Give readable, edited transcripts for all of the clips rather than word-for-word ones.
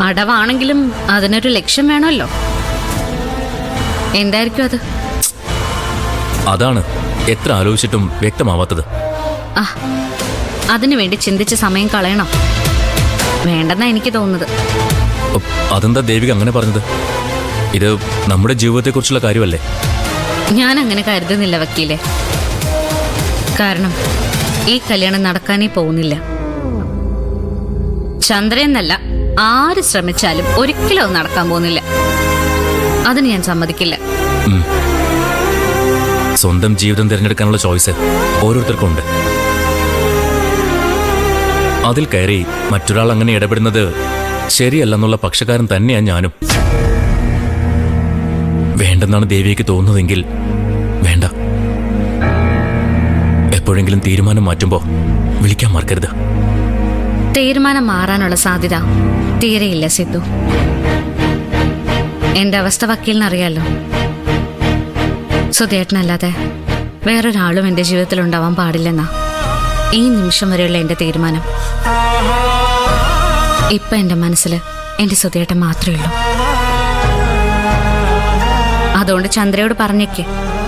അടവാണെങ്കിലും അതിനൊരു ലക്ഷ്യം വേണമല്ലോ. എന്തായിരിക്കും അത്? അതാണ് എത്ര ആലോചിച്ചിട്ടും വ്യക്തമാവാത്തത്. അതിനു വേണ്ടി ചിന്തിച്ച് സമയം കളയണം വേണ്ടെന്നാ എനിക്ക് തോന്നുന്നത്. അതെന്താ ദേവിക അങ്ങനെ പറഞ്ഞത്? ഇത് നമ്മുടെ ജീവിതത്തെക്കുറിച്ചുള്ള കാര്യമല്ലേ? ഞാൻ അങ്ങനെ കരുതുന്നില്ല വക്കീലെ. കാരണം ഈ കല്യാണം നടക്കാനേ പോകുന്നില്ല. ചന്ദ്രയെന്നല്ല, ആര് ശ്രമിച്ചാലും ഒരിക്കലും അത് നടക്കാൻ പോകുന്നില്ല. അതിന് ഞാൻ സമ്മതിക്കില്ല. സ്വന്തം ജീവിതം തിരഞ്ഞെടുക്കാനുള്ള ചോയ്സ് ഓരോരുത്തർക്കും ഉണ്ട്. അതിൽ കയറി മറ്റൊരാൾ അങ്ങനെ ഇടപെടുന്നത് ശരിയല്ലെന്നുള്ള പക്ഷക്കാരൻ തന്നെയാണ് ഞാനും. വേണ്ടെന്നാണ് ദേവിക്ക് തോന്നുന്നതെങ്കിൽ വേണ്ട. എപ്പോഴെങ്കിലും തീരുമാനം മാറ്റുമ്പോ വിളിക്കാൻ മറക്കരുത്. തീരുമാനം മാറാനുള്ള സാധ്യത തീരെയില്ല സിദ്ധു. എന്റെ അവസ്ഥ വക്കീലിനറിയാലോ. സുധേട്ടനല്ലാതെ വേറൊരാളും എന്റെ ജീവിതത്തിൽ ഉണ്ടാവാൻ പാടില്ലെന്നാ ഈ നിമിഷം വരെയുള്ള എന്റെ തീരുമാനം. ഇപ്പൊ എന്റെ മനസ്സിൽ എന്റെ സുധേട്ടൻ മാത്രമേ ഉള്ളൂ. അതുകൊണ്ട് ചന്ദ്രയോട് പറഞ്ഞേക്ക്,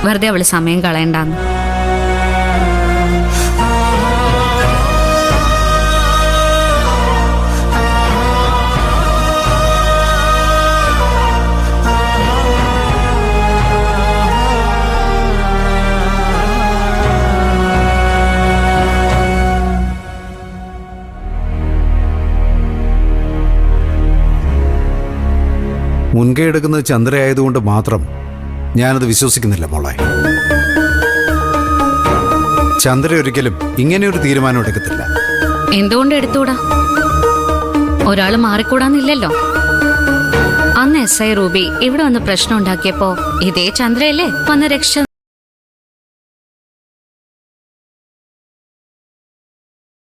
വെറുതെ അവള് സമയം കളയണ്ടാന്ന്. മുൻകൈ എടുക്കുന്നത് ചന്ദ്രയായതുകൊണ്ട് മാത്രം ഞാനത് വിശ്വസിക്കുന്നില്ല മോളെ. ചന്ദ്ര ഒരിക്കലും ഇങ്ങനെയൊരു തീരുമാനം എടുക്കത്തില്ല. എന്തുകൊണ്ട് എടുത്തൂടാ? ഒരാള് മാറിക്കൂടാന്നില്ലല്ലോ. അന്ന് SI റൂബി ഇവിടെ വന്ന് പ്രശ്നം ഉണ്ടാക്കിയപ്പോ ഇതേ ചന്ദ്രയല്ലേ വന്ന് രക്ഷ